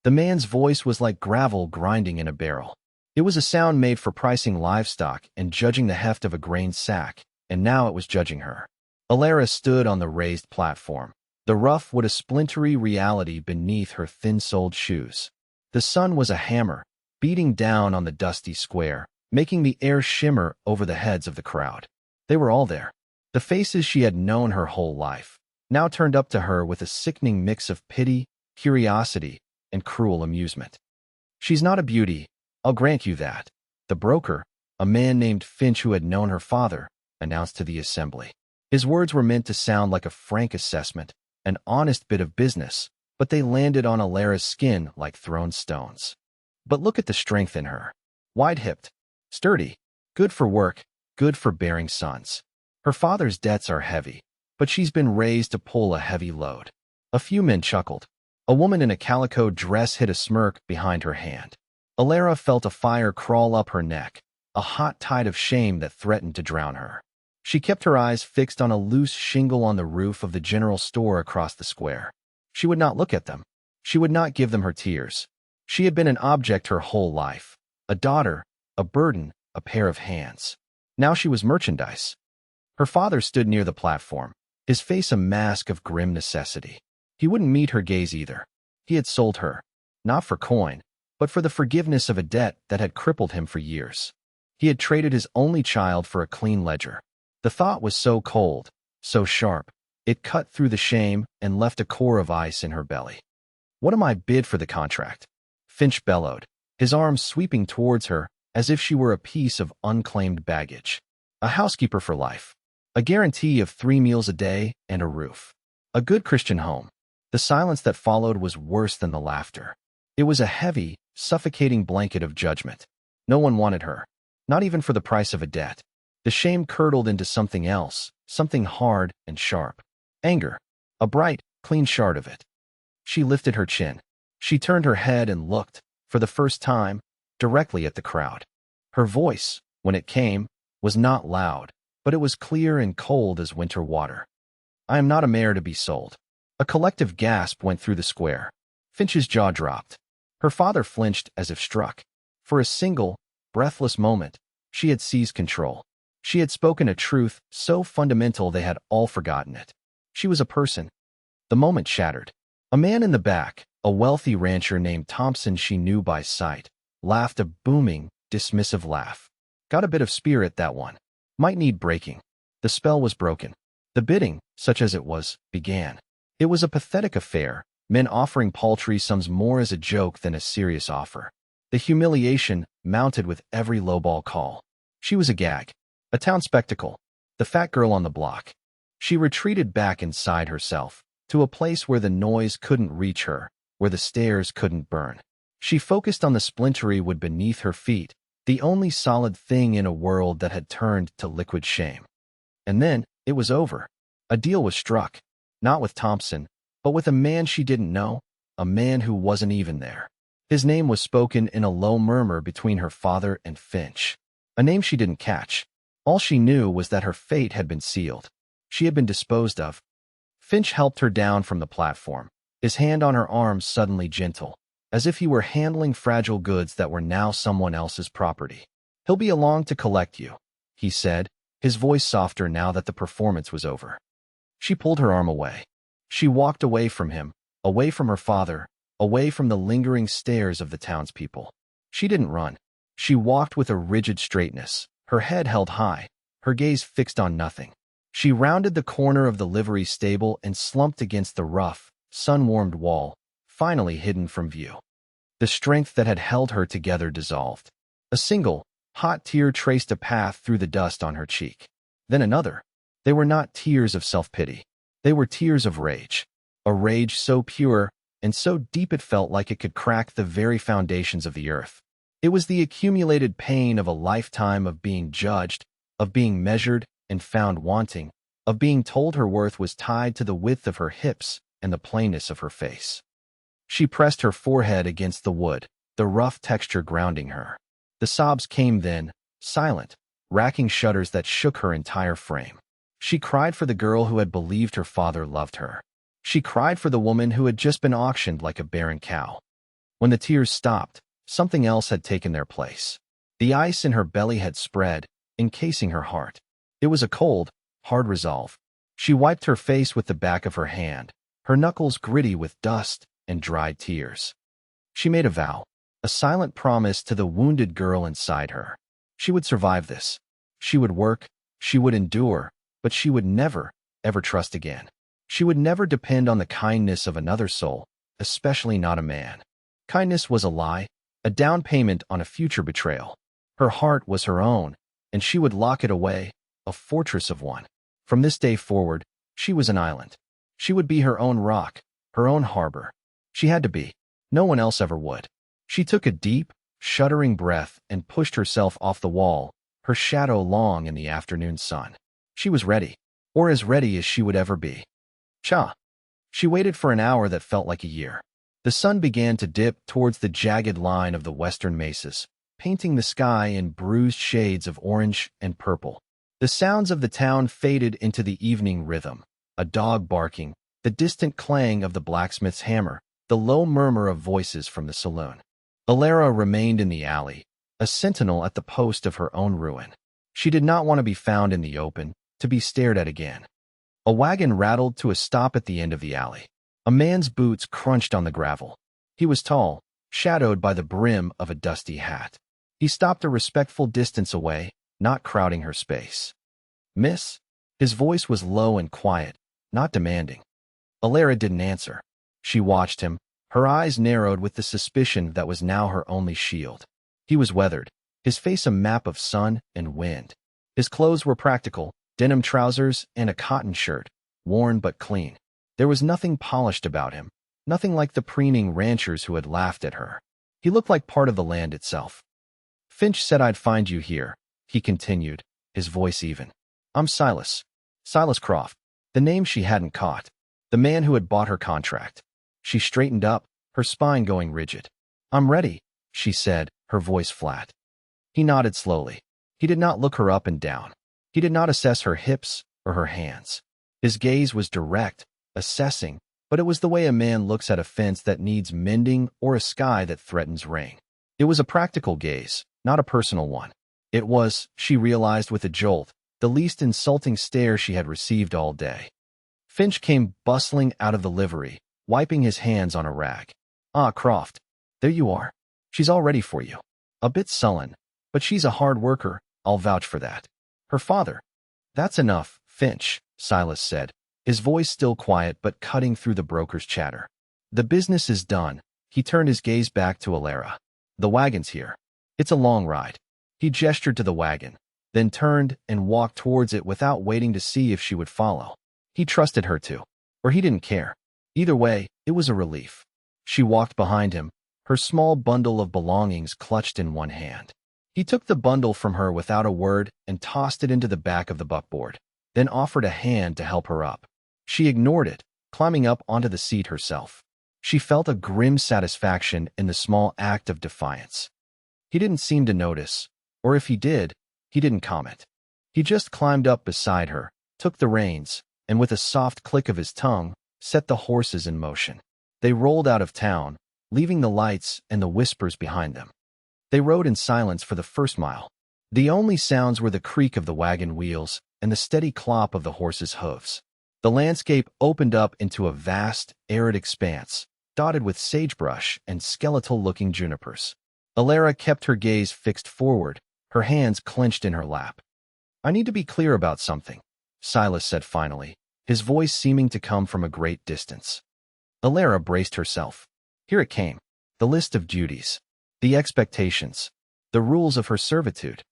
The man's voice was like gravel grinding in a barrel. It was a sound made for pricing livestock and judging the heft of a grain sack, and now it was judging her. Alara stood on the raised platform. The rough wood a splintery reality beneath her thin-soled shoes. The sun was a hammer, beating down on the dusty square, making the air shimmer over the heads of the crowd. They were all there. The faces she had known her whole life, now turned up to her with a sickening mix of pity, curiosity, and cruel amusement. She's not a beauty, I'll grant you that, the broker, a man named Finch who had known her father, announced to the assembly. His words were meant to sound like a frank assessment, an honest bit of business, but they landed on Alara's skin like thrown stones. But look at the strength in her. Wide-hipped, sturdy, good for work, good for bearing sons. Her father's debts are heavy, but she's been raised to pull a heavy load. A few men chuckled. A woman in a calico dress hid a smirk behind her hand. Alara felt a fire crawl up her neck, a hot tide of shame that threatened to drown her. She kept her eyes fixed on a loose shingle on the roof of the general store across the square. She would not look at them. She would not give them her tears. She had been an object her whole life, a daughter, a burden, a pair of hands. Now she was merchandise. Her father stood near the platform, his face a mask of grim necessity. He wouldn't meet her gaze either. He had sold her, not for coin, but for the forgiveness of a debt that had crippled him for years. He had traded his only child for a clean ledger. The thought was so cold, so sharp, it cut through the shame and left a core of ice in her belly. What am I bid for the contract? Finch bellowed, his arms sweeping towards her as if she were a piece of unclaimed baggage. A housekeeper for life. A guarantee of 3 meals a day and a roof. A good Christian home. The silence that followed was worse than the laughter. It was a heavy, suffocating blanket of judgment. No one wanted her, not even for the price of a debt. The shame curdled into something else, something hard and sharp. Anger. A bright, clean shard of it. She lifted her chin. She turned her head and looked, for the first time, directly at the crowd. Her voice, when it came, was not loud, but it was clear and cold as winter water. I am not a mare to be sold. A collective gasp went through the square. Finch's jaw dropped. Her father flinched as if struck. For a single, breathless moment, she had seized control. She had spoken a truth so fundamental they had all forgotten it. She was a person. The moment shattered. A man in the back, a wealthy rancher named Thompson she knew by sight, laughed a booming, dismissive laugh. Got a bit of spirit, that one. Might need breaking. The spell was broken. The bidding, such as it was, began. It was a pathetic affair, men offering paltry sums more as a joke than a serious offer. The humiliation mounted with every lowball call. She was a gag. A town spectacle. The fat girl on the block. She retreated back inside herself, to a place where the noise couldn't reach her, where the stares couldn't burn. She focused on the splintery wood beneath her feet, the only solid thing in a world that had turned to liquid shame. And then, it was over. A deal was struck. Not with Thompson, but with a man she didn't know, a man who wasn't even there. His name was spoken in a low murmur between her father and Finch. A name she didn't catch. All she knew was that her fate had been sealed. She had been disposed of. Finch helped her down from the platform, his hand on her arm suddenly gentle, as if he were handling fragile goods that were now someone else's property. He'll be along to collect you, he said, his voice softer now that the performance was over. She pulled her arm away. She walked away from him, away from her father, away from the lingering stares of the townspeople. She didn't run. She walked with a rigid straightness, her head held high, her gaze fixed on nothing. She rounded the corner of the livery stable and slumped against the rough, sun-warmed wall, finally hidden from view. The strength that had held her together dissolved. A single, hot tear traced a path through the dust on her cheek. Then another. They were not tears of self-pity. They were tears of rage. A rage so pure and so deep it felt like it could crack the very foundations of the earth. It was the accumulated pain of a lifetime of being judged, of being measured and found wanting, of being told her worth was tied to the width of her hips and the plainness of her face. She pressed her forehead against the wood, the rough texture grounding her. The sobs came then, silent, racking shudders that shook her entire frame. She cried for the girl who had believed her father loved her. She cried for the woman who had just been auctioned like a barren cow. When the tears stopped, something else had taken their place. The ice in her belly had spread, encasing her heart. It was a cold, hard resolve. She wiped her face with the back of her hand, her knuckles gritty with dust and dried tears. She made a vow, a silent promise to the wounded girl inside her. She would survive this. She would work, she would endure, but she would never, ever trust again. She would never depend on the kindness of another soul, especially not a man. Kindness was a lie, a down payment on a future betrayal. Her heart was her own, and she would lock it away, a fortress of one. From this day forward, she was an island. She would be her own rock, her own harbor. She had to be. No one else ever would. She took a deep, shuddering breath and pushed herself off the wall, her shadow long in the afternoon sun. She was ready, or as ready as she would ever be. Cha! She waited for an hour that felt like a year. The sun began to dip towards the jagged line of the western mesas, painting the sky in bruised shades of orange and purple. The sounds of the town faded into the evening rhythm, a dog barking, the distant clang of the blacksmith's hammer, the low murmur of voices from the saloon. Alara remained in the alley, a sentinel at the post of her own ruin. She did not want to be found in the open, to be stared at again. A wagon rattled to a stop at the end of the alley. A man's boots crunched on the gravel. He was tall, shadowed by the brim of a dusty hat. He stopped a respectful distance away, not crowding her space. "Miss?" His voice was low and quiet, not demanding. Alara didn't answer. She watched him, her eyes narrowed with the suspicion that was now her only shield. He was weathered, his face a map of sun and wind. His clothes were practical, denim trousers and a cotton shirt, worn but clean. There was nothing polished about him, nothing like the preening ranchers who had laughed at her. He looked like part of the land itself. "Finch said I'd find you here," he continued, his voice even. "I'm Silas. Silas Croft." The name she hadn't caught. The man who had bought her contract. She straightened up, her spine going rigid. "I'm ready," she said, her voice flat. He nodded slowly. He did not look her up and down. He did not assess her hips or her hands. His gaze was direct, assessing, but it was the way a man looks at a fence that needs mending or a sky that threatens rain. It was a practical gaze, not a personal one. It was, she realized with a jolt, the least insulting stare she had received all day. Finch came bustling out of the livery, wiping his hands on a rag. "Ah, Croft. There you are. She's all ready for you. A bit sullen, but she's a hard worker, I'll vouch for that. Her father." "That's enough, Finch," Silas said, his voice still quiet but cutting through the broker's chatter. "The business is done." He turned his gaze back to Alara. "The wagon's here. It's a long ride." He gestured to the wagon, then turned and walked towards it without waiting to see if she would follow. He trusted her to, or he didn't care. Either way, it was a relief. She walked behind him, her small bundle of belongings clutched in one hand. He took the bundle from her without a word and tossed it into the back of the buckboard, then offered a hand to help her up. She ignored it, climbing up onto the seat herself. She felt a grim satisfaction in the small act of defiance. He didn't seem to notice, or if he did, he didn't comment. He just climbed up beside her, took the reins, and with a soft click of his tongue, set the horses in motion. They rolled out of town, leaving the lights and the whispers behind them. They rode in silence for the first mile. The only sounds were the creak of the wagon wheels and the steady clop of the horses' hooves. The landscape opened up into a vast, arid expanse, dotted with sagebrush and skeletal-looking junipers. Alara kept her gaze fixed forward, her hands clenched in her lap. "I need to be clear about something," Silas said finally, his voice seeming to come from a great distance. Alara braced herself. Here it came, the list of duties, the expectations, the rules of her servitude.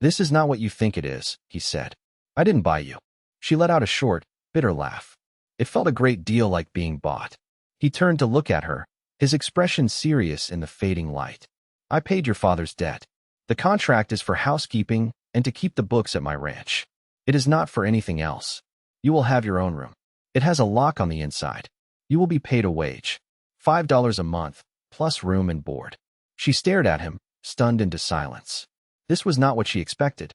"This is not what you think it is," he said. "I didn't buy you." She let out a short, bitter laugh. It felt a great deal like being bought. He turned to look at her, his expression serious in the fading light. "I paid your father's debt. The contract is for housekeeping and to keep the books at my ranch. It is not for anything else. You will have your own room. It has a lock on the inside. You will be paid a wage, $5 a month, plus room and board." She stared at him, stunned into silence. This was not what she expected.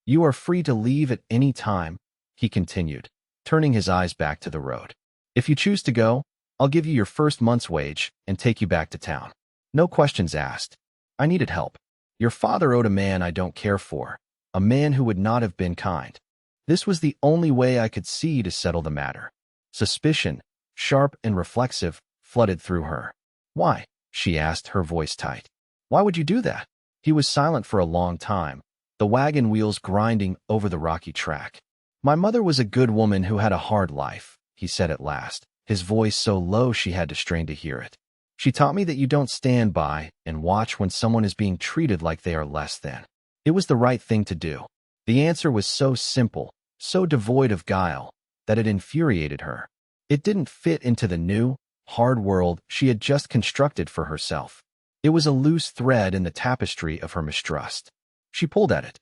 "You are free to leave at any time," he continued, turning his eyes back to the road. "If you choose to go, I'll give you your first month's wage and take you back to town." No questions asked. I needed help. Your father owed a man I don't care for, a man who would not have been kind. This was the only way I could see to settle the matter. Suspicion, sharp and reflexive, flooded through her. Why? She asked, her voice tight. Why would you do that? He was silent for a long time, the wagon wheels grinding over the rocky track. My mother was a good woman who had a hard life, he said at last, his voice so low she had to strain to hear it. She taught me that you don't stand by and watch when someone is being treated like they are less than. It was the right thing to do. The answer was so simple, so devoid of guile, that it infuriated her. It didn't fit into the new, hard world she had just constructed for herself. It was a loose thread in the tapestry of her mistrust. She pulled at it.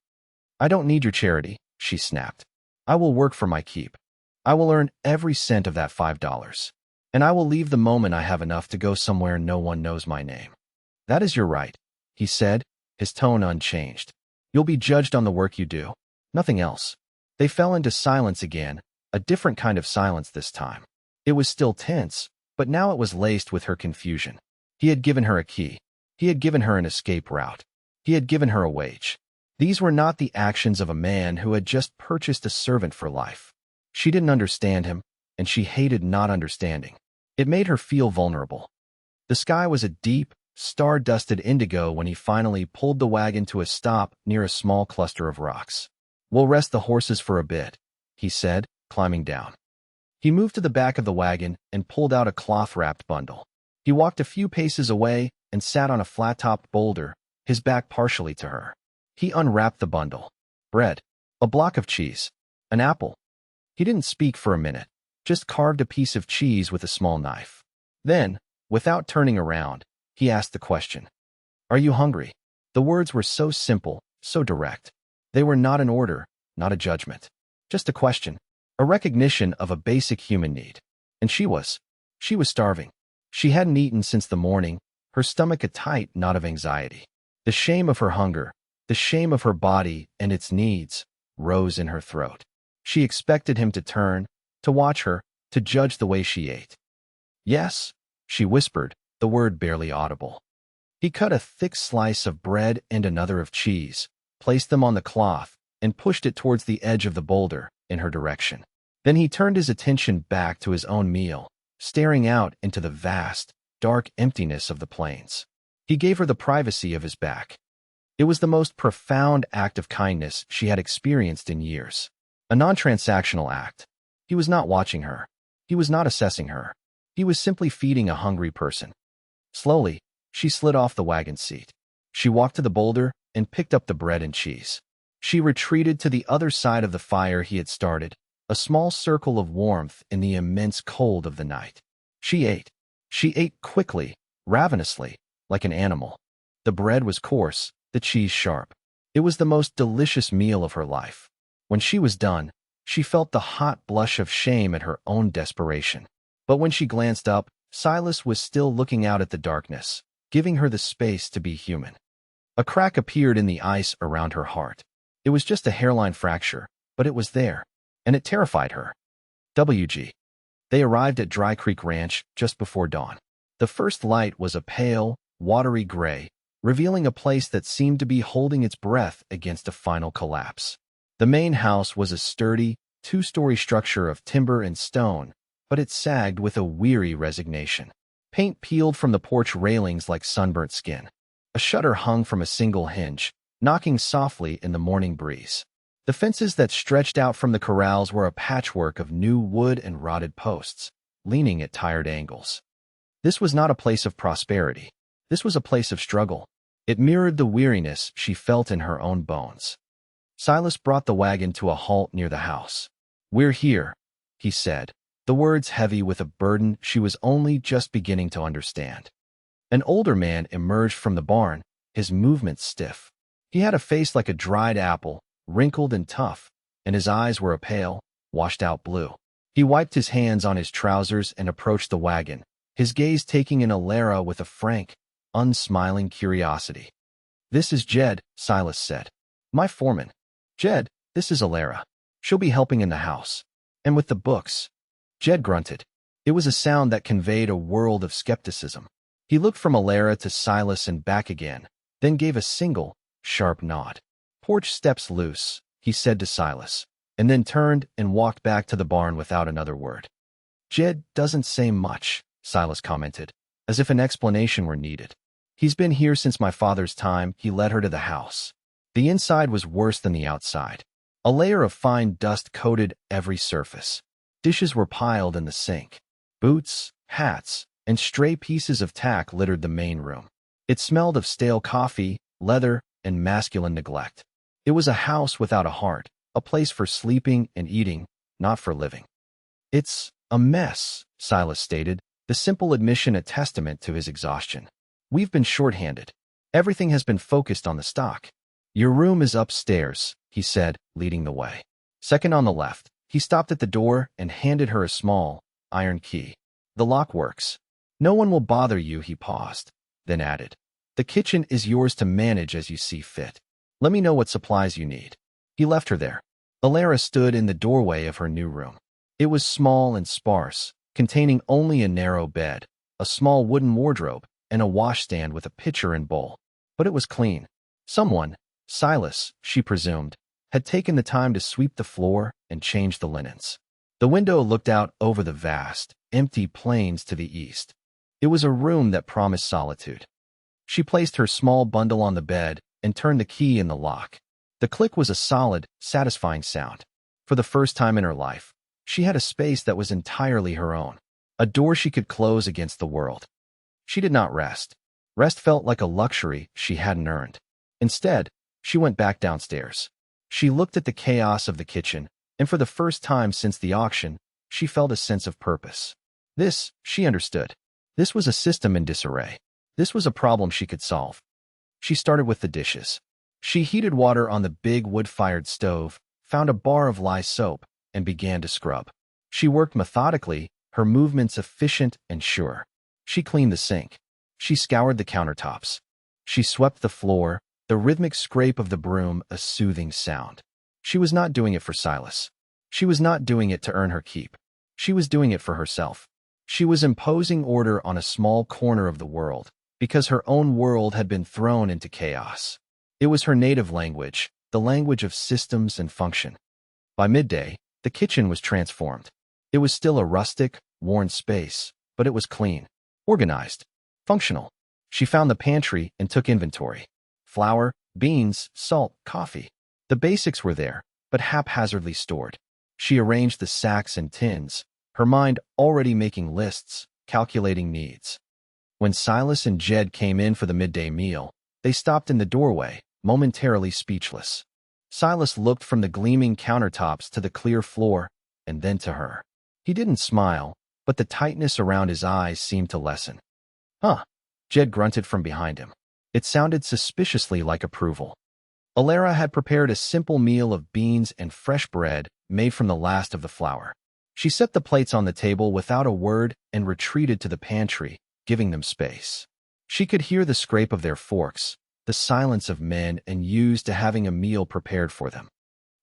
I don't need your charity, she snapped. I will work for my keep. I will earn every cent of that $5. And I will leave the moment I have enough to go somewhere no one knows my name. That is your right, he said, his tone unchanged. You'll be judged on the work you do, nothing else. They fell into silence again, a different kind of silence this time. It was still tense, but now it was laced with her confusion. He had given her a key. He had given her an escape route. He had given her a wage. These were not the actions of a man who had just purchased a servant for life. She didn't understand him, and she hated not understanding. It made her feel vulnerable. The sky was a deep, star-dusted indigo when he finally pulled the wagon to a stop near a small cluster of rocks. We'll rest the horses for a bit, he said, climbing down. He moved to the back of the wagon and pulled out a cloth-wrapped bundle. He walked a few paces away and sat on a flat-topped boulder, his back partially to her. He unwrapped the bundle. Bread, a block of cheese, an apple. He didn't speak for a minute, just carved a piece of cheese with a small knife. Then, without turning around, he asked the question. Are you hungry? The words were so simple, so direct. They were not an order, not a judgment. Just a question, a recognition of a basic human need. And she was starving. She hadn't eaten since the morning, her stomach a tight knot of anxiety. The shame of her hunger, the shame of her body and its needs, rose in her throat. She expected him to turn, to watch her, to judge the way she ate. Yes, she whispered, the word barely audible. He cut a thick slice of bread and another of cheese, placed them on the cloth, and pushed it towards the edge of the boulder, in her direction. Then he turned his attention back to his own meal, staring out into the vast, dark emptiness of the plains. He gave her the privacy of his back. It was the most profound act of kindness she had experienced in years. A non-transactional act. He was not watching her. He was not assessing her. He was simply feeding a hungry person. Slowly, she slid off the wagon seat. She walked to the boulder and picked up the bread and cheese. She retreated to the other side of the fire he had started, a small circle of warmth in the immense cold of the night. She ate. She ate quickly, ravenously, like an animal. The bread was coarse, the cheese sharp. It was the most delicious meal of her life. When she was done, she felt the hot blush of shame at her own desperation. But when she glanced up, Silas was still looking out at the darkness, giving her the space to be human. A crack appeared in the ice around her heart. It was just a hairline fracture, but it was there, and it terrified her. WG. They arrived at Dry Creek Ranch just before dawn. The first light was a pale, watery gray, revealing a place that seemed to be holding its breath against a final collapse. The main house was a sturdy, two-story structure of timber and stone, but it sagged with a weary resignation. Paint peeled from the porch railings like sunburnt skin. A shutter hung from a single hinge, knocking softly in the morning breeze. The fences that stretched out from the corrals were a patchwork of new wood and rotted posts, leaning at tired angles. This was not a place of prosperity. This was a place of struggle. It mirrored the weariness she felt in her own bones. Silas brought the wagon to a halt near the house. "We're here," he said, the words heavy with a burden she was only just beginning to understand. An older man emerged from the barn, his movements stiff. He had a face like a dried apple, wrinkled and tough, and his eyes were a pale, washed-out blue. He wiped his hands on his trousers and approached the wagon, his gaze taking in Alara with a frank, unsmiling curiosity. "This is Jed," Silas said. "My foreman. Jed, this is Alara. She'll be helping in the house. And with the books." Jed grunted. It was a sound that conveyed a world of skepticism. He looked from Alara to Silas and back again, then gave a single, sharp nod. "Porch steps loose," he said to Silas, and then turned and walked back to the barn without another word. "Jed doesn't say much," Silas commented, as if an explanation were needed. "He's been here since my father's time. He led her to the house." The inside was worse than the outside. A layer of fine dust coated every surface. Dishes were piled in the sink. Boots, hats, and stray pieces of tack littered the main room. It smelled of stale coffee, leather, and masculine neglect. It was a house without a heart, a place for sleeping and eating, not for living. "It's a mess," Silas stated, the simple admission a testament to his exhaustion. "We've been shorthanded. Everything has been focused on the stock." "Your room is upstairs," he said, leading the way. Second on the left, he stopped at the door and handed her a small, iron key. "The lock works. No one will bother you," he paused, then added. "The kitchen is yours to manage as you see fit. Let me know what supplies you need." He left her there. Alara stood in the doorway of her new room. It was small and sparse, containing only a narrow bed, a small wooden wardrobe, and a washstand with a pitcher and bowl. But it was clean. Someone, Silas, she presumed, had taken the time to sweep the floor and change the linens. The window looked out over the vast, empty plains to the east. It was a room that promised solitude. She placed her small bundle on the bed and turned the key in the lock. The click was a solid, satisfying sound. For the first time in her life, she had a space that was entirely her own, a door she could close against the world. She did not rest. Rest felt like a luxury she hadn't earned. Instead, she went back downstairs. She looked at the chaos of the kitchen, and for the first time since the auction, she felt a sense of purpose. This, she understood. This was a system in disarray. This was a problem she could solve. She started with the dishes. She heated water on the big wood-fired stove, found a bar of lye soap, and began to scrub. She worked methodically, her movements efficient and sure. She cleaned the sink. She scoured the countertops. She swept the floor, the rhythmic scrape of the broom a soothing sound. She was not doing it for Silas. She was not doing it to earn her keep. She was doing it for herself. She was imposing order on a small corner of the world, because her own world had been thrown into chaos. It was her native language, the language of systems and function. By midday, the kitchen was transformed. It was still a rustic, worn space, but it was clean, organized, functional. She found the pantry and took inventory. Flour, beans, salt, coffee. The basics were there, but haphazardly stored. She arranged the sacks and tins, her mind already making lists, calculating needs. When Silas and Jed came in for the midday meal, they stopped in the doorway, momentarily speechless. Silas looked from the gleaming countertops to the clear floor, and then to her. He didn't smile, but the tightness around his eyes seemed to lessen. "Huh," Jed grunted from behind him. It sounded suspiciously like approval. Alara had prepared a simple meal of beans and fresh bread made from the last of the flour. She set the plates on the table without a word and retreated to the pantry, giving them space. She could hear the scrape of their forks, the silence of men and used to having a meal prepared for them.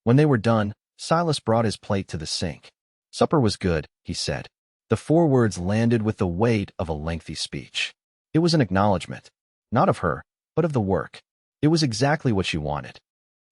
When they were done, Silas brought his plate to the sink. "Supper was good," he said. The 4 words landed with the weight of a lengthy speech. It was an acknowledgement, not of her, but of the work. It was exactly what she wanted.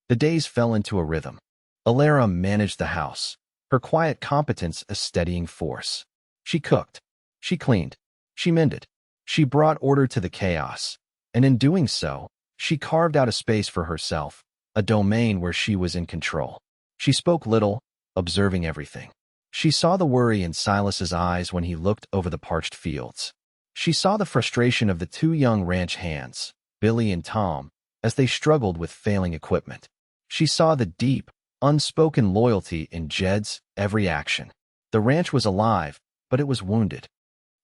The days fell into a rhythm. Alara managed the house, her quiet competence a steadying force. She cooked. She cleaned. She mended. She brought order to the chaos. And in doing so, she carved out a space for herself, a domain where she was in control. She spoke little, observing everything. She saw the worry in Silas's eyes when he looked over the parched fields. She saw the frustration of the 2 young ranch hands, Billy and Tom, as they struggled with failing equipment. She saw the deep, unspoken loyalty in Jed's every action. The ranch was alive, but it was wounded.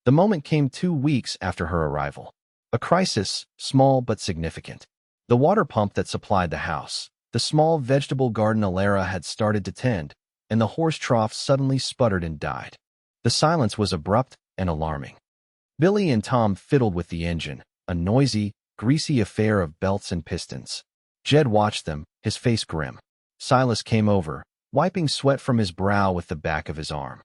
The moment came 2 weeks after her arrival. A crisis, small but significant. The water pump that supplied the house, the small vegetable garden Alara had started to tend, and the horse trough suddenly sputtered and died. The silence was abrupt and alarming. Billy and Tom fiddled with the engine, a noisy, greasy affair of belts and pistons. Jed watched them, his face grim. Silas came over, wiping sweat from his brow with the back of his arm.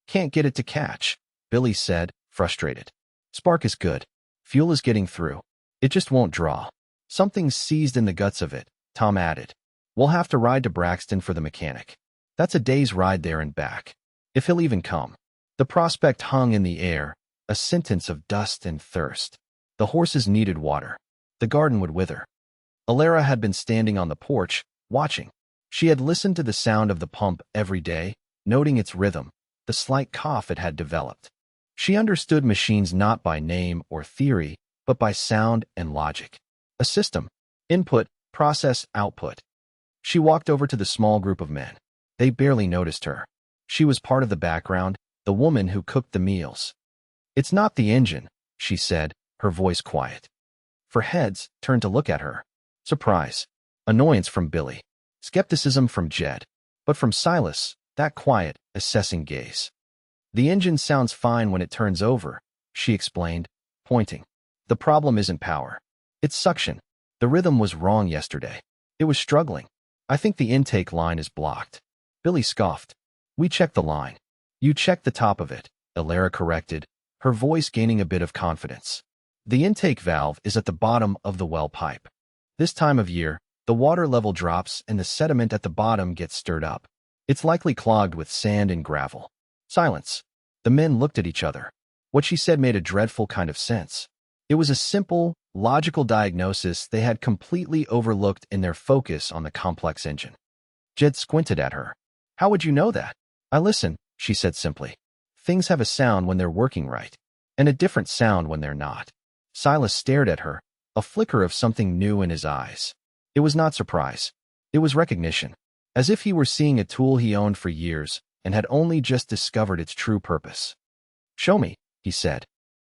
"Can't get it to catch," Billy said, frustrated. "Spark is good. Fuel is getting through. It just won't draw. Something's seized in the guts of it, Tom added. We'll have to ride to Braxton for the mechanic. That's a day's ride there and back. If he'll even come. The prospect hung in the air, a sentence of dust and thirst. The horses needed water. The garden would wither. Alara had been standing on the porch, watching. She had listened to the sound of the pump every day, noting its rhythm, the slight cough it had developed. She understood machines not by name or theory, but by sound and logic. A system. Input, process, output. She walked over to the small group of men. They barely noticed her. She was part of the background, the woman who cooked the meals. It's not the engine, she said, her voice quiet. For heads turned to look at her. Surprise. Annoyance from Billy. Skepticism from Jed. But from Silas, that quiet, assessing gaze. The engine sounds fine when it turns over, she explained, pointing. The problem isn't power. It's suction. The rhythm was wrong yesterday. It was struggling. I think the intake line is blocked. Billy scoffed. We checked the line. You checked the top of it, Alara corrected, her voice gaining a bit of confidence. The intake valve is at the bottom of the well pipe. This time of year, the water level drops and the sediment at the bottom gets stirred up. It's likely clogged with sand and gravel. Silence. The men looked at each other. What she said made a dreadful kind of sense. It was a simple, logical diagnosis they had completely overlooked in their focus on the complex engine. Jed squinted at her. How would you know that? I listen, she said simply. Things have a sound when they're working right, and a different sound when they're not. Silas stared at her, a flicker of something new in his eyes. It was not surprise. It was recognition, as if he were seeing a tool he owned for years and had only just discovered its true purpose. Show me, he said.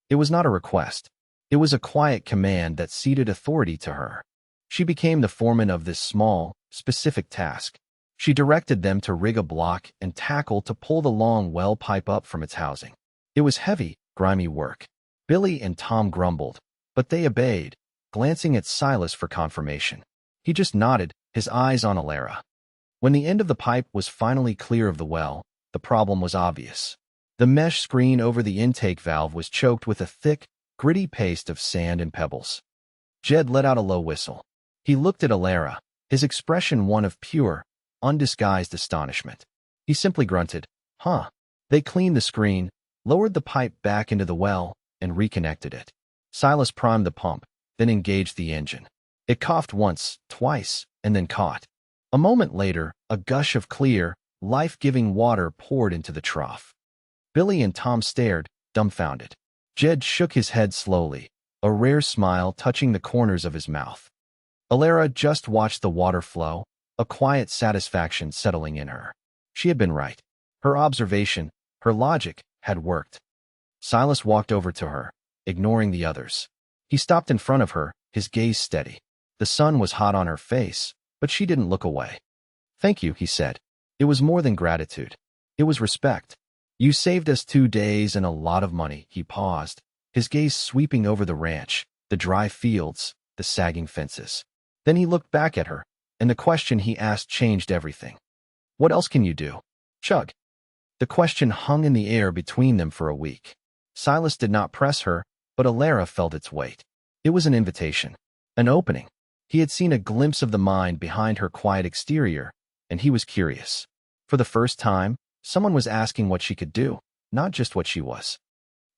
It was not a request. It was a quiet command that ceded authority to her. She became the foreman of this small, specific task. She directed them to rig a block and tackle to pull the long well pipe up from its housing. It was heavy, grimy work. Billy and Tom grumbled, but they obeyed, glancing at Silas for confirmation. He just nodded, his eyes on Alara. When the end of the pipe was finally clear of the well, the problem was obvious. The mesh screen over the intake valve was choked with a thick, gritty paste of sand and pebbles. Jed let out a low whistle. He looked at Alara, his expression one of pure, undisguised astonishment. He simply grunted, huh. They cleaned the screen, lowered the pipe back into the well, and reconnected it. Silas primed the pump, then engaged the engine. It coughed once, twice, and then caught. A moment later, a gush of clear, life-giving water poured into the trough. Billy and Tom stared, dumbfounded. Jed shook his head slowly, a rare smile touching the corners of his mouth. Alara just watched the water flow, a quiet satisfaction settling in her. She had been right. Her observation, her logic, had worked. Silas walked over to her, ignoring the others. He stopped in front of her, his gaze steady. The sun was hot on her face, but she didn't look away. Thank you, he said. It was more than gratitude. It was respect. You saved us 2 days and a lot of money. He paused, his gaze sweeping over the ranch, the dry fields, the sagging fences. Then he looked back at her, and the question he asked changed everything. What else can you do? Chug. The question hung in the air between them for a week. Silas did not press her, but Alara felt its weight. It was an invitation, an opening. He had seen a glimpse of the mind behind her quiet exterior, and he was curious. For the first time, someone was asking what she could do, not just what she was.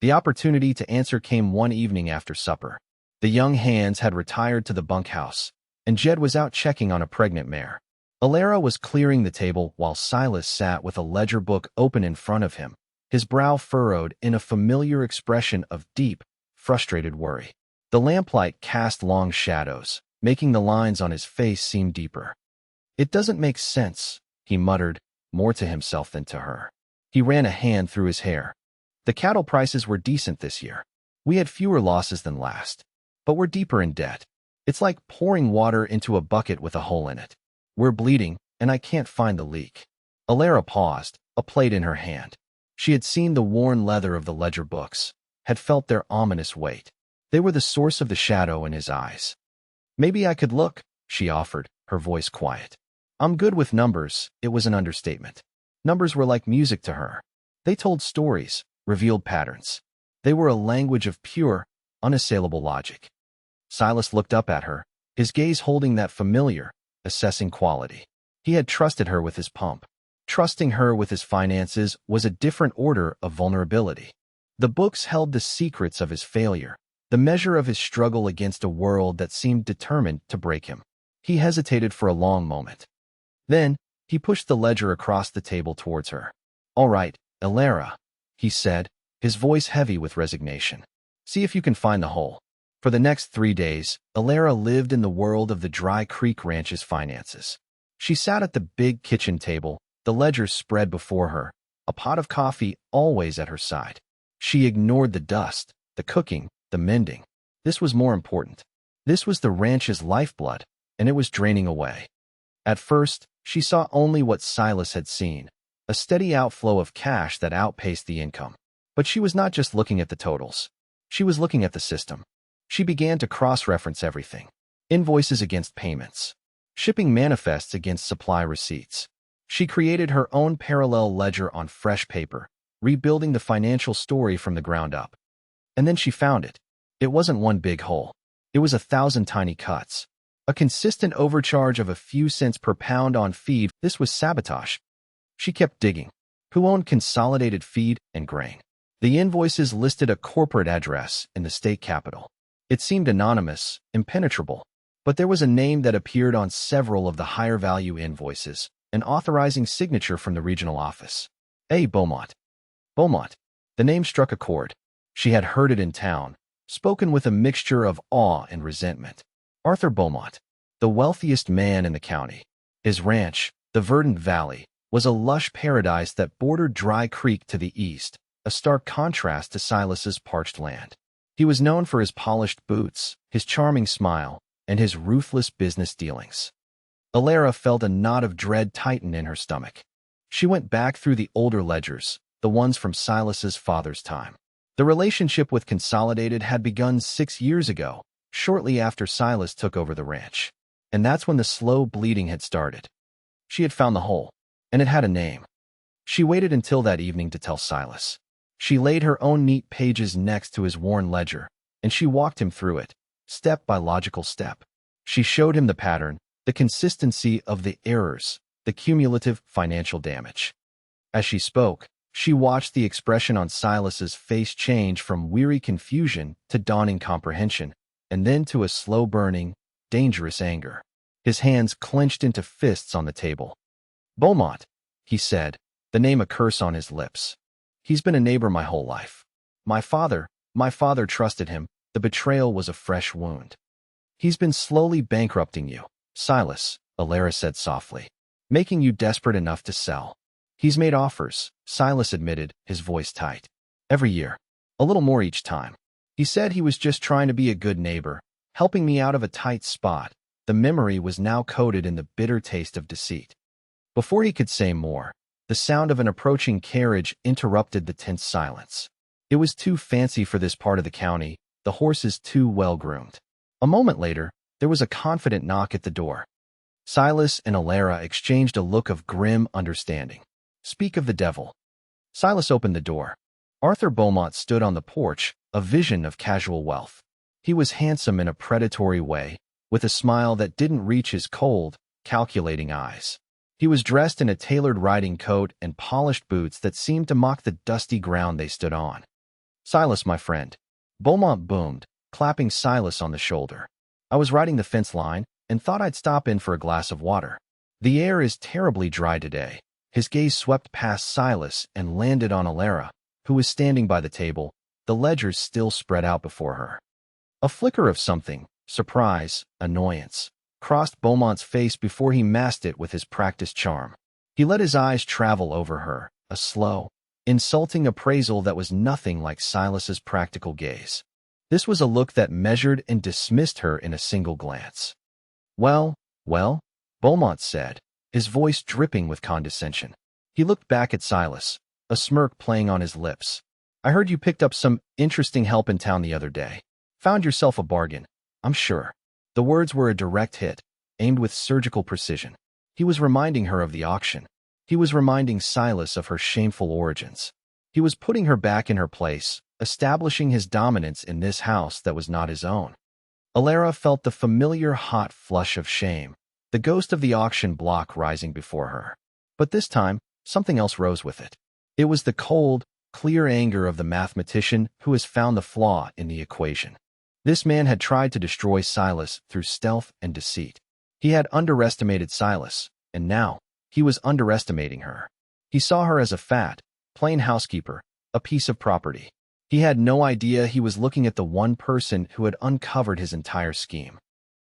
The opportunity to answer came one evening after supper. The young hands had retired to the bunkhouse, and Jed was out checking on a pregnant mare. Alara was clearing the table while Silas sat with a ledger book open in front of him, his brow furrowed in a familiar expression of deep, frustrated worry. The lamplight cast long shadows, making the lines on his face seem deeper. It doesn't make sense, he muttered, more to himself than to her. He ran a hand through his hair. The cattle prices were decent this year. We had fewer losses than last, but we're deeper in debt. It's like pouring water into a bucket with a hole in it. We're bleeding, and I can't find the leak. Alara paused, a plate in her hand. She had seen the worn leather of the ledger books, had felt their ominous weight. They were the source of the shadow in his eyes. Maybe I could look, she offered, her voice quiet. I'm good with numbers. It was an understatement. Numbers were like music to her. They told stories, revealed patterns. They were a language of pure, unassailable logic. Silas looked up at her, his gaze holding that familiar, assessing quality. He had trusted her with his pump. Trusting her with his finances was a different order of vulnerability. The books held the secrets of his failure, the measure of his struggle against a world that seemed determined to break him. He hesitated for a long moment. Then, he pushed the ledger across the table towards her. "All right, Elara," he said, his voice heavy with resignation. "See if you can find the hole." For the next 3 days, Elara lived in the world of the Dry Creek Ranch's finances. She sat at the big kitchen table, the ledger spread before her, a pot of coffee always at her side. She ignored the dust, the cooking, the mending. This was more important. This was the ranch's lifeblood, and it was draining away. At first, she saw only what Silas had seen, a steady outflow of cash that outpaced the income. But she was not just looking at the totals. She was looking at the system. She began to cross-reference everything. Invoices against payments. Shipping manifests against supply receipts. She created her own parallel ledger on fresh paper, rebuilding the financial story from the ground up. And then she found it. It wasn't one big hole. It was 1,000 tiny cuts. A consistent overcharge of a few cents per pound on feed. This was sabotage. She kept digging. Who owned Consolidated Feed and Grain? The invoices listed a corporate address in the state capital. It seemed anonymous, impenetrable, but there was a name that appeared on several of the higher-value invoices, an authorizing signature from the regional office. A. Beaumont. Beaumont. The name struck a chord. She had heard it in town, spoken with a mixture of awe and resentment. Arthur Beaumont, the wealthiest man in the county. His ranch, the Verdant Valley, was a lush paradise that bordered Dry Creek to the east, a stark contrast to Silas's parched land. He was known for his polished boots, his charming smile, and his ruthless business dealings. Elara felt a knot of dread tighten in her stomach. She went back through the older ledgers, the ones from Silas's father's time. The relationship with Consolidated had begun 6 years ago, shortly after Silas took over the ranch. And that's when the slow bleeding had started. She had found the hole, and it had a name. She waited until that evening to tell Silas. She laid her own neat pages next to his worn ledger, and she walked him through it, step by logical step. She showed him the pattern, the consistency of the errors, the cumulative financial damage. As she spoke, she watched the expression on Silas's face change from weary confusion to dawning comprehension, and then to a slow-burning, dangerous anger. His hands clenched into fists on the table. "Beaumont," he said, the name a curse on his lips. "He's been a neighbor my whole life. My father trusted him. The betrayal was a fresh wound. He's been slowly bankrupting you, Silas," Elara said softly, "making you desperate enough to sell." "He's made offers," Silas admitted, his voice tight. "Every year. A little more each time. He said he was just trying to be a good neighbor, helping me out of a tight spot." The memory was now coated in the bitter taste of deceit. Before he could say more, the sound of an approaching carriage interrupted the tense silence. It was too fancy for this part of the county, the horses too well-groomed. A moment later, there was a confident knock at the door. Silas and Elara exchanged a look of grim understanding. "Speak of the devil." Silas opened the door. Arthur Beaumont stood on the porch, a vision of casual wealth. He was handsome in a predatory way, with a smile that didn't reach his cold, calculating eyes. He was dressed in a tailored riding coat and polished boots that seemed to mock the dusty ground they stood on. "Silas, my friend," Beaumont boomed, clapping Silas on the shoulder. "I was riding the fence line and thought I'd stop in for a glass of water. The air is terribly dry today." His gaze swept past Silas and landed on Elara, who was standing by the table, the ledgers still spread out before her. A flicker of something, surprise, annoyance, crossed Beaumont's face before he masked it with his practiced charm. He let his eyes travel over her, a slow, insulting appraisal that was nothing like Silas's practical gaze. This was a look that measured and dismissed her in a single glance. Well, Beaumont said, his voice dripping with condescension. He looked back at Silas, a smirk playing on his lips. "I heard you picked up some interesting help in town the other day. Found yourself a bargain, I'm sure." The words were a direct hit, aimed with surgical precision. He was reminding her of the auction. He was reminding Silas of her shameful origins. He was putting her back in her place, establishing his dominance in this house that was not his own. Alara felt the familiar hot flush of shame, the ghost of the auction block rising before her. But this time, something else rose with it. It was the cold, clear anger of the mathematician who has found the flaw in the equation. This man had tried to destroy Silas through stealth and deceit. He had underestimated Silas, and now he was underestimating her. He saw her as a fat, plain housekeeper, a piece of property. He had no idea he was looking at the one person who had uncovered his entire scheme.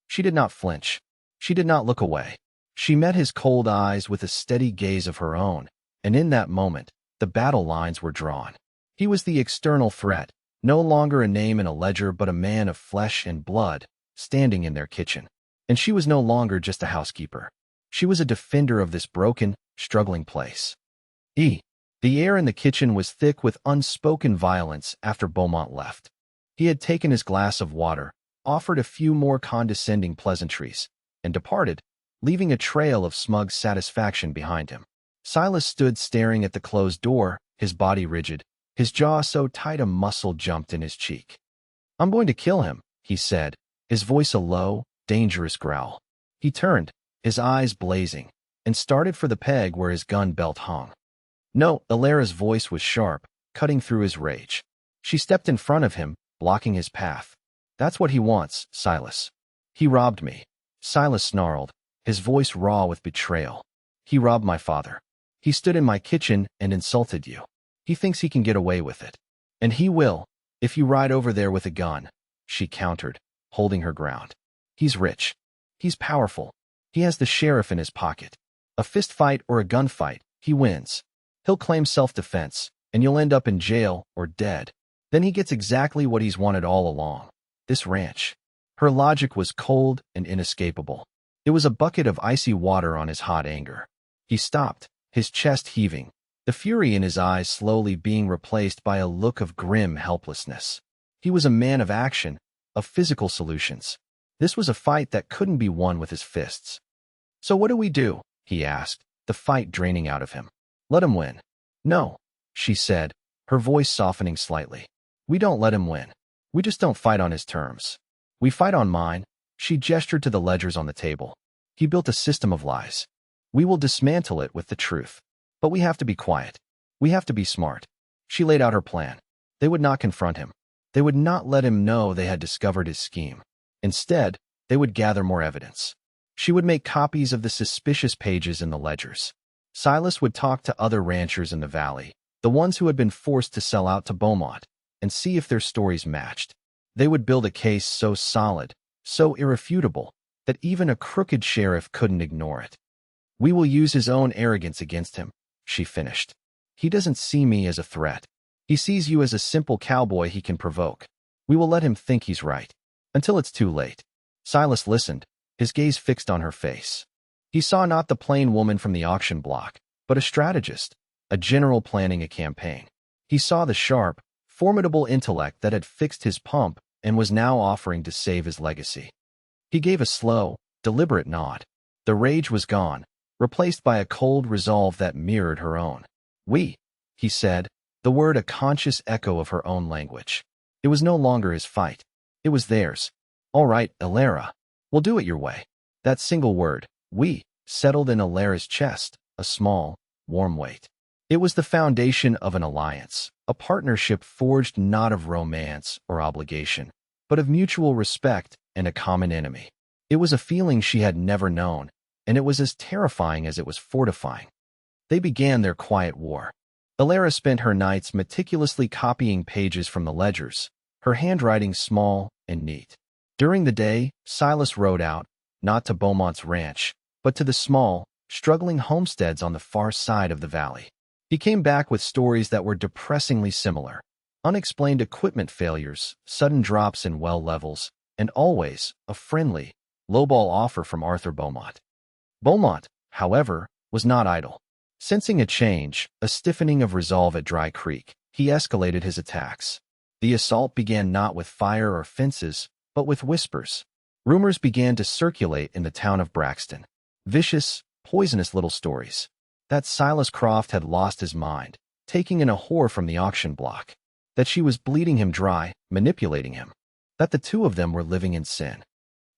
She did not flinch. She did not look away. She met his cold eyes with a steady gaze of her own, and in that moment, the battle lines were drawn. He was the external threat, no longer a name in a ledger but a man of flesh and blood, standing in their kitchen. And she was no longer just a housekeeper. She was a defender of this broken, struggling place. The air in the kitchen was thick with unspoken violence after Beaumont left. He had taken his glass of water, offered a few more condescending pleasantries, and departed, leaving a trail of smug satisfaction behind him. Silas stood staring at the closed door, his body rigid, his jaw so tight a muscle jumped in his cheek. "I'm going to kill him," he said, his voice a low, dangerous growl. He turned, his eyes blazing, and started for the peg where his gun belt hung. No, Alara's voice was sharp, cutting through his rage. She stepped in front of him, blocking his path. "That's what he wants, Silas. He robbed me." Silas snarled, his voice raw with betrayal. "He robbed my father. He stood in my kitchen and insulted you. He thinks he can get away with it. And he will, if you ride over there with a gun," she countered, holding her ground. "He's rich. He's powerful. He has the sheriff in his pocket. A fist fight or a gunfight, he wins. He'll claim self-defense, and you'll end up in jail or dead. Then he gets exactly what he's wanted all along. This ranch." Her logic was cold and inescapable. It was a bucket of icy water on his hot anger. He stopped, his chest heaving, the fury in his eyes slowly being replaced by a look of grim helplessness. He was a man of action, of physical solutions. This was a fight that couldn't be won with his fists. "So what do we do?" he asked, the fight draining out of him. "Let him win." "No," she said, her voice softening slightly. "We don't let him win. We just don't fight on his terms. We fight on mine." She gestured to the ledgers on the table. "He built a system of lies. We will dismantle it with the truth. But we have to be quiet. We have to be smart." She laid out her plan. They would not confront him. They would not let him know they had discovered his scheme. Instead, they would gather more evidence. She would make copies of the suspicious pages in the ledgers. Silas would talk to other ranchers in the valley, the ones who had been forced to sell out to Beaumont, and see if their stories matched. They would build a case so solid, so irrefutable, that even a crooked sheriff couldn't ignore it. "We will use his own arrogance against him," she finished. "He doesn't see me as a threat. He sees you as a simple cowboy he can provoke. We will let him think he's right, until it's too late." Silas listened, his gaze fixed on her face. He saw not the plain woman from the auction block, but a strategist, a general planning a campaign. He saw the sharp, formidable intellect that had fixed his pump and was now offering to save his legacy. He gave a slow, deliberate nod. The rage was gone, replaced by a cold resolve that mirrored her own. "We," he said, the word a conscious echo of her own language. It was no longer his fight. It was theirs. "All right, Alara. We'll do it your way." That single word, "we," settled in Alara's chest, a small, warm weight. It was the foundation of an alliance, a partnership forged not of romance or obligation, but of mutual respect and a common enemy. It was a feeling she had never known, and it was as terrifying as it was fortifying. They began their quiet war. Alara spent her nights meticulously copying pages from the ledgers, her handwriting small and neat. During the day, Silas rode out, not to Beaumont's ranch, but to the small, struggling homesteads on the far side of the valley. He came back with stories that were depressingly similar. Unexplained equipment failures, sudden drops in well levels, and always a friendly, lowball offer from Arthur Beaumont. Beaumont, however, was not idle. Sensing a change, a stiffening of resolve at Dry Creek, he escalated his attacks. The assault began not with fire or fences, but with whispers. Rumors began to circulate in the town of Braxton. Vicious, poisonous little stories. That Silas Croft had lost his mind, taking in a whore from the auction block, that she was bleeding him dry, manipulating him, that the two of them were living in sin.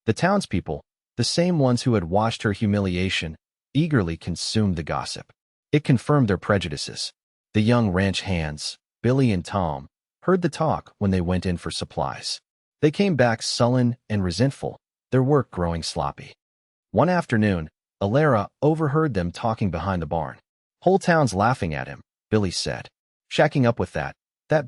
The townspeople, the same ones who had watched her humiliation, eagerly consumed the gossip. It confirmed their prejudices. The young ranch hands, Billy and Tom, heard the talk when they went in for supplies. They came back sullen and resentful, their work growing sloppy. One afternoon, Alara overheard them talking behind the barn. "Whole town's laughing at him," Billy said. "Shacking up with that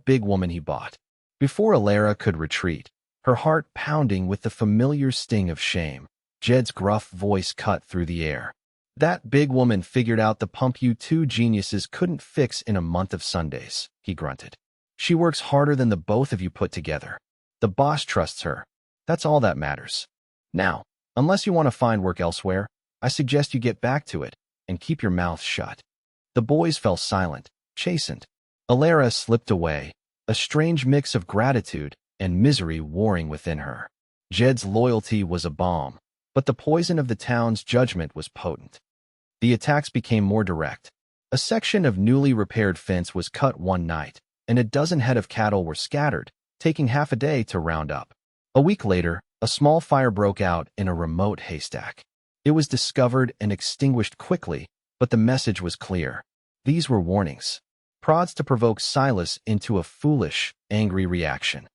big woman he bought." Before Alara could retreat, her heart pounding with the familiar sting of shame, Jed's gruff voice cut through the air. "That big woman figured out the pump you two geniuses couldn't fix in a month of Sundays," he grunted. "She works harder than the both of you put together. The boss trusts her. That's all that matters. Now, unless you want to find work elsewhere, I suggest you get back to it and keep your mouth shut." The boys fell silent, chastened. Alara slipped away, a strange mix of gratitude and misery warring within her. Jed's loyalty was a balm, but the poison of the town's judgment was potent. The attacks became more direct. A section of newly repaired fence was cut one night, and a dozen head of cattle were scattered, taking half a day to round up. A week later, a small fire broke out in a remote haystack. It was discovered and extinguished quickly, but the message was clear. These were warnings, prods to provoke Silas into a foolish, angry reaction.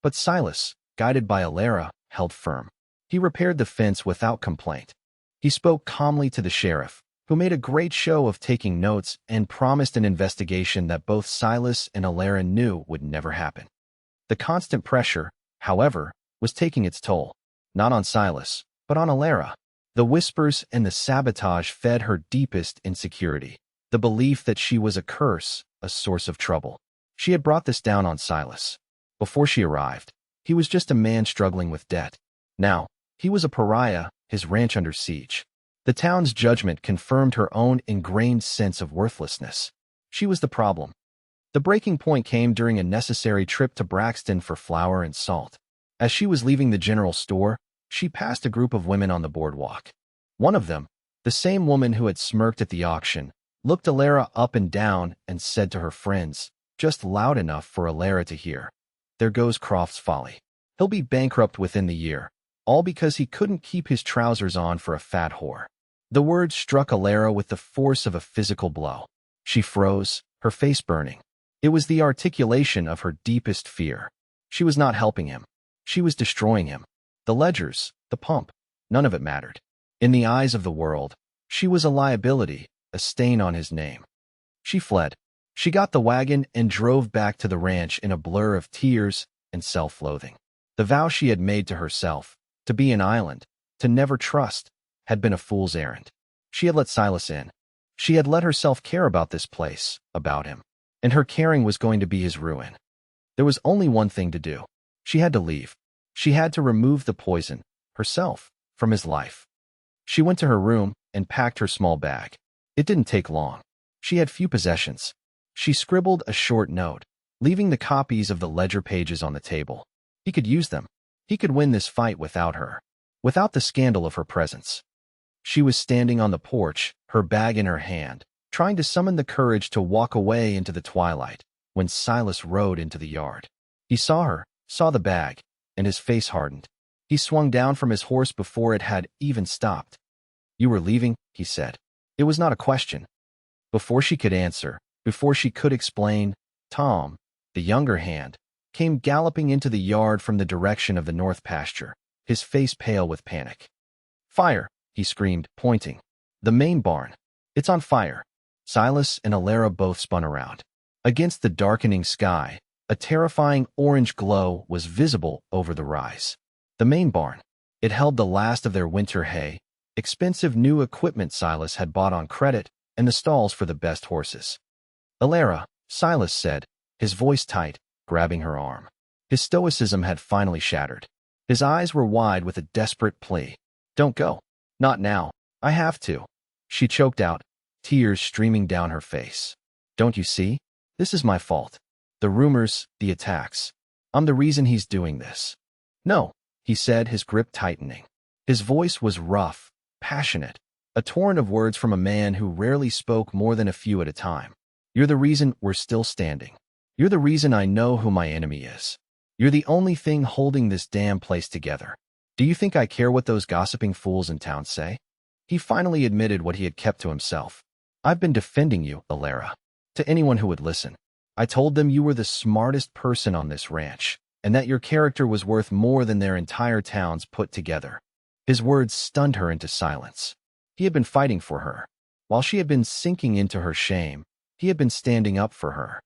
But Silas, guided by Alara, held firm. He repaired the fence without complaint. He spoke calmly to the sheriff, who made a great show of taking notes and promised an investigation that both Silas and Alara knew would never happen. The constant pressure, however, was taking its toll, not on Silas, but on Alara. The whispers and the sabotage fed her deepest insecurity, the belief that she was a curse, a source of trouble. She had brought this down on Silas. Before she arrived, he was just a man struggling with debt. Now, he was a pariah, his ranch under siege. The town's judgment confirmed her own ingrained sense of worthlessness. She was the problem. The breaking point came during a necessary trip to Braxton for flour and salt. As she was leaving the general store, she passed a group of women on the boardwalk. One of them, the same woman who had smirked at the auction, looked Alara up and down and said to her friends, just loud enough for Alara to hear, "There goes Croft's folly. He'll be bankrupt within the year, all because he couldn't keep his trousers on for a fat whore." The words struck Alara with the force of a physical blow. She froze, her face burning. It was the articulation of her deepest fear. She was not helping him. She was destroying him. The ledgers, the pump, none of it mattered. In the eyes of the world, she was a liability, a stain on his name. She fled. She got the wagon and drove back to the ranch in a blur of tears and self-loathing. The vow she had made to herself, to be an island, to never trust, had been a fool's errand. She had let Silas in. She had let herself care about this place, about him, and her caring was going to be his ruin. There was only one thing to do. She had to leave. She had to remove the poison, herself, from his life. She went to her room and packed her small bag. It didn't take long. She had few possessions. She scribbled a short note, leaving the copies of the ledger pages on the table. He could use them. He could win this fight without her, without the scandal of her presence. She was standing on the porch, her bag in her hand, trying to summon the courage to walk away into the twilight, when Silas rode into the yard. He saw her, saw the bag, and his face hardened. He swung down from his horse before it had even stopped. "You were leaving?" he said. It was not a question. Before she could answer, before she could explain, Tom, the younger hand, came galloping into the yard from the direction of the north pasture, his face pale with panic. "Fire!" he screamed, pointing. "The main barn. It's on fire." Silas and Alara both spun around. Against the darkening sky, a terrifying orange glow was visible over the rise. The main barn. It held the last of their winter hay, expensive new equipment Silas had bought on credit, and the stalls for the best horses. "Alara," Silas said, his voice tight, grabbing her arm. His stoicism had finally shattered. His eyes were wide with a desperate plea. "Don't go. Not now. I have to." She choked out, tears streaming down her face. "Don't you see? This is my fault. The rumors, the attacks. I'm the reason he's doing this." "No," he said, his grip tightening. His voice was rough, passionate, a torrent of words from a man who rarely spoke more than a few at a time. You're the reason we're still standing. You're the reason I know who my enemy is. You're the only thing holding this damn place together. Do you think I care what those gossiping fools in town say?" He finally admitted what he had kept to himself. "I've been defending you, Alara. To anyone who would listen. I told them you were the smartest person on this ranch, and that your character was worth more than their entire towns put together." His words stunned her into silence. He had been fighting for her. While she had been sinking into her shame, he had been standing up for her.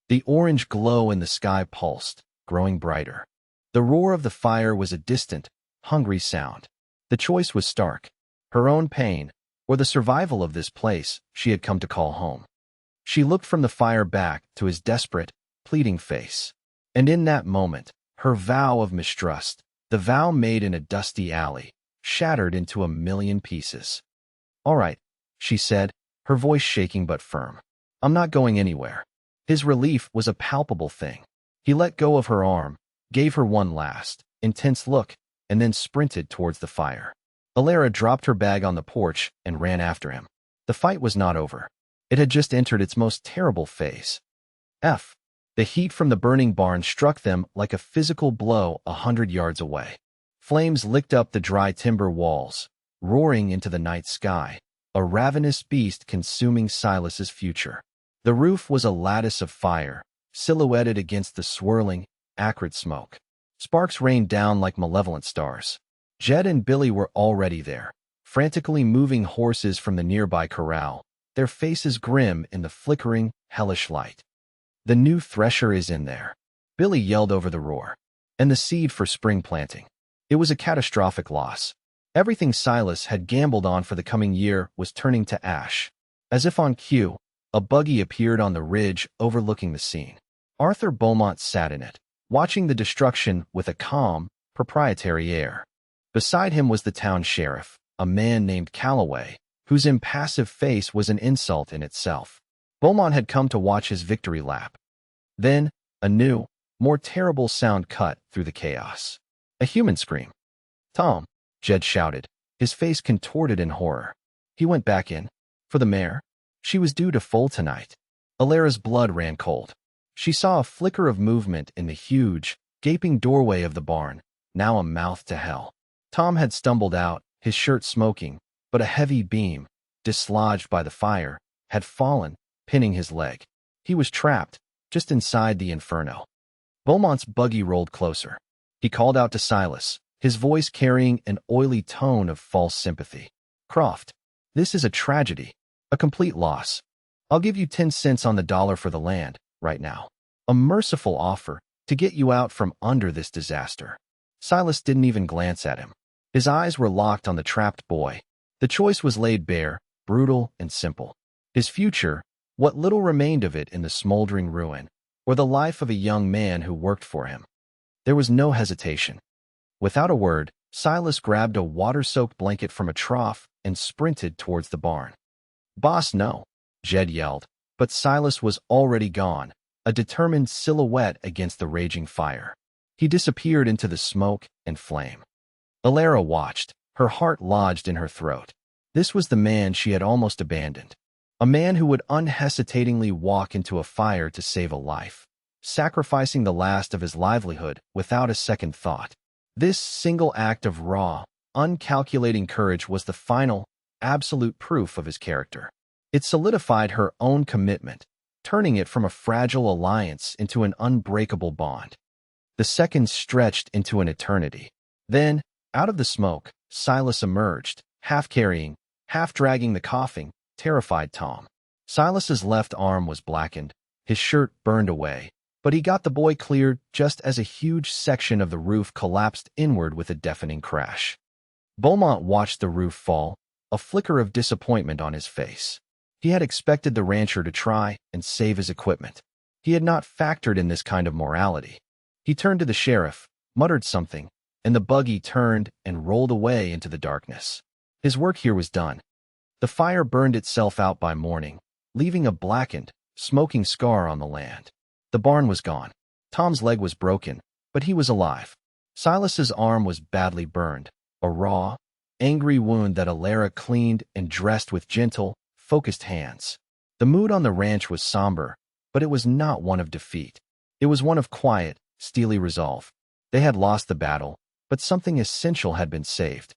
The orange glow in the sky pulsed, growing brighter. The roar of the fire was a distant, hungry sound. The choice was stark: her own pain, or the survival of this place she had come to call home. She looked from the fire back to his desperate, pleading face. And in that moment, her vow of mistrust, the vow made in a dusty alley, shattered into a million pieces. "All right," she said, her voice shaking but firm. "I'm not going anywhere." His relief was a palpable thing. He let go of her arm, gave her one last, intense look, and then sprinted towards the fire. Alara dropped her bag on the porch and ran after him. The fight was not over. It had just entered its most terrible phase. The heat from the burning barn struck them like a physical blow 100 yards away. Flames licked up the dry timber walls, roaring into the night sky, a ravenous beast consuming Silas's future. The roof was a lattice of fire, silhouetted against the swirling, acrid smoke. Sparks rained down like malevolent stars. Jed and Billy were already there, frantically moving horses from the nearby corral, their faces grim in the flickering, hellish light. "The new thresher is in there," Billy yelled over the roar. "And the seed for spring planting." It was a catastrophic loss. Everything Silas had gambled on for the coming year was turning to ash. As if on cue, a buggy appeared on the ridge overlooking the scene. Arthur Beaumont sat in it, watching the destruction with a calm, proprietary air. Beside him was the town sheriff, a man named Calloway, whose impassive face was an insult in itself. Beaumont had come to watch his victory lap. Then, a new, more terrible sound cut through the chaos. A human scream. "Tom!" Jed shouted, his face contorted in horror. He went back in. For the mare? She was due to foal tonight. Alara's blood ran cold. She saw a flicker of movement in the huge, gaping doorway of the barn, now a mouth to hell. Tom had stumbled out, his shirt smoking, but a heavy beam, dislodged by the fire, had fallen, pinning his leg. He was trapped, just inside the inferno. Beaumont's buggy rolled closer. He called out to Silas, his voice carrying an oily tone of false sympathy. "Croft, this is a tragedy, a complete loss. I'll give you 10 cents on the dollar for the land, right now. A merciful offer to get you out from under this disaster." Silas didn't even glance at him. His eyes were locked on the trapped boy. The choice was laid bare, brutal and simple. His future, what little remained of it in the smoldering ruin, or the life of a young man who worked for him. There was no hesitation. Without a word, Silas grabbed a water-soaked blanket from a trough and sprinted towards the barn. "Boss, no," Jed yelled, but Silas was already gone, a determined silhouette against the raging fire. He disappeared into the smoke and flame. Alara watched, her heart lodged in her throat. This was the man she had almost abandoned. A man who would unhesitatingly walk into a fire to save a life, sacrificing the last of his livelihood without a second thought. This single act of raw, uncalculating courage was the final, absolute proof of his character. It solidified her own commitment, turning it from a fragile alliance into an unbreakable bond. The seconds stretched into an eternity. Then, out of the smoke, Silas emerged, half carrying, half dragging the coughing, terrified Tom. Silas's left arm was blackened, his shirt burned away, but he got the boy cleared just as a huge section of the roof collapsed inward with a deafening crash. Beaumont watched the roof fall, a flicker of disappointment on his face. He had expected the rancher to try and save his equipment. He had not factored in this kind of morality. He turned to the sheriff, muttered something, and the buggy turned and rolled away into the darkness. His work here was done. The fire burned itself out by morning, leaving a blackened, smoking scar on the land. The barn was gone. Tom's leg was broken, but he was alive. Silas's arm was badly burned, a raw, angry wound that Alara cleaned and dressed with gentle, focused hands. The mood on the ranch was somber, but it was not one of defeat. It was one of quiet, steely resolve. They had lost the battle, but something essential had been saved.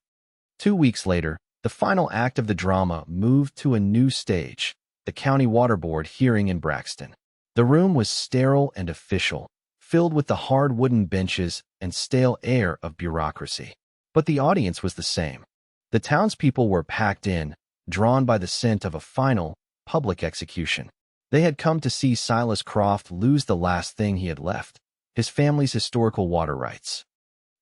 2 weeks later, the final act of the drama moved to a new stage, the County Water Board hearing in Braxton. The room was sterile and official, filled with the hard wooden benches and stale air of bureaucracy. But the audience was the same. The townspeople were packed in, drawn by the scent of a final, public execution. They had come to see Silas Croft lose the last thing he had left, his family's historical water rights.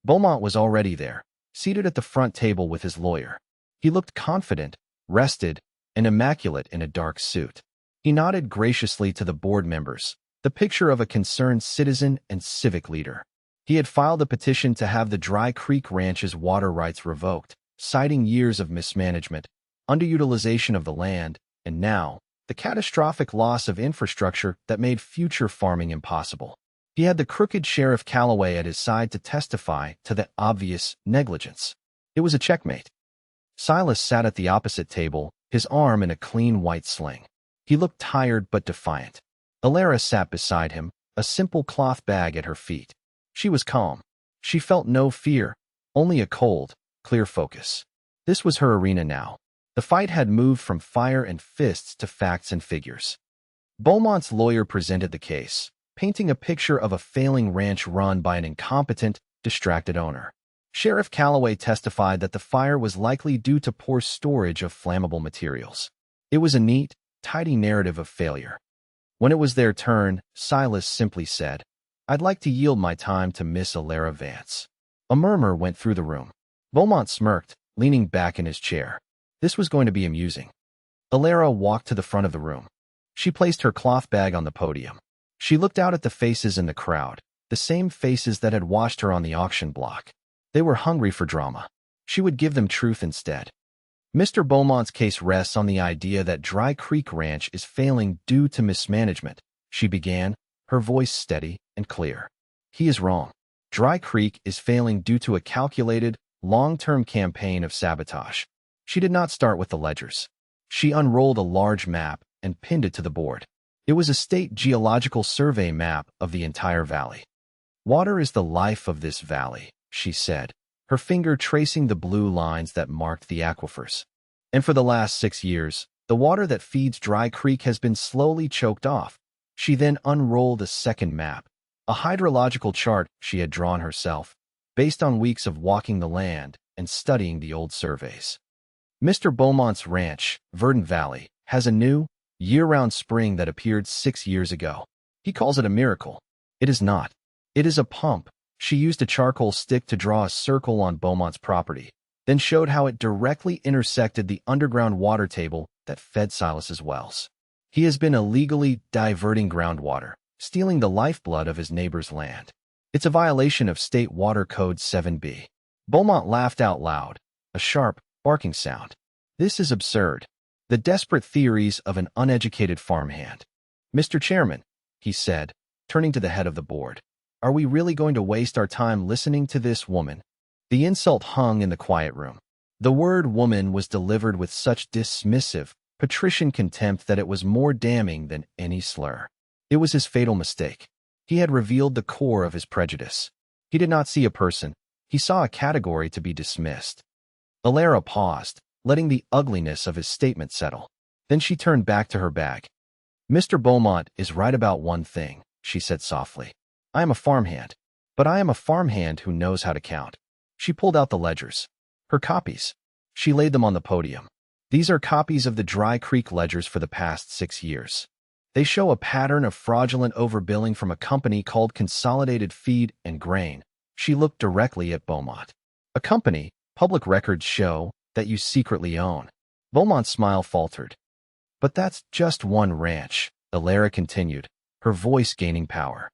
Beaumont was already there, seated at the front table with his lawyer. He looked confident, rested, and immaculate in a dark suit. He nodded graciously to the board members, the picture of a concerned citizen and civic leader. He had filed a petition to have the Dry Creek Ranch's water rights revoked, citing years of mismanagement, underutilization of the land, and now, the catastrophic loss of infrastructure that made future farming impossible. He had the crooked Sheriff Calloway at his side to testify to the obvious negligence. It was a checkmate. Silas sat at the opposite table, his arm in a clean white sling. He looked tired but defiant. Alara sat beside him, a simple cloth bag at her feet. She was calm. She felt no fear, only a cold, clear focus. This was her arena now. The fight had moved from fire and fists to facts and figures. Beaumont's lawyer presented the case, painting a picture of a failing ranch run by an incompetent, distracted owner. Sheriff Calloway testified that the fire was likely due to poor storage of flammable materials. It was a neat, tidy narrative of failure. When it was their turn, Silas simply said, "I'd like to yield my time to Miss Alara Vance." A murmur went through the room. Beaumont smirked, leaning back in his chair. This was going to be amusing. Alara walked to the front of the room. She placed her cloth bag on the podium. She looked out at the faces in the crowd, the same faces that had watched her on the auction block. They were hungry for drama. She would give them truth instead. Mr. Beaumont's case rests on the idea that Dry Creek Ranch is failing due to mismanagement, she began, her voice steady and clear. He is wrong. Dry Creek is failing due to a calculated, long-term campaign of sabotage. She did not start with the ledgers. She unrolled a large map and pinned it to the board. It was a state geological survey map of the entire valley. "Water is the life of this valley," she said, her finger tracing the blue lines that marked the aquifers. "And for the last 6 years, the water that feeds Dry Creek has been slowly choked off." She then unrolled a second map, a hydrological chart she had drawn herself, based on weeks of walking the land and studying the old surveys. Mr. Beaumont's ranch, Verdant Valley, has a new, year-round spring that appeared 6 years ago. He calls it a miracle. It is not. It is a pump. She used a charcoal stick to draw a circle on Beaumont's property, then showed how it directly intersected the underground water table that fed Silas's wells. He has been illegally diverting groundwater, stealing the lifeblood of his neighbor's land. It's a violation of State Water Code 7B. Beaumont laughed out loud, a sharp, barking sound. This is absurd. The desperate theories of an uneducated farmhand. "Mr. Chairman," he said, turning to the head of the board, "are we really going to waste our time listening to this woman?" The insult hung in the quiet room. The word woman was delivered with such dismissive, patrician contempt that it was more damning than any slur. It was his fatal mistake. He had revealed the core of his prejudice. He did not see a person. He saw a category to be dismissed. Alara paused, letting the ugliness of his statement settle. Then she turned back to her bag. "Mr. Beaumont is right about one thing," she said softly. "I am a farmhand, but I am a farmhand who knows how to count." She pulled out the ledgers. Her copies. She laid them on the podium. "These are copies of the Dry Creek ledgers for the past 6 years. They show a pattern of fraudulent overbilling from a company called Consolidated Feed and Grain." She looked directly at Beaumont. "A company, public records show, that you secretly own." Beaumont's smile faltered. "But that's just one ranch," Alara continued, her voice gaining power.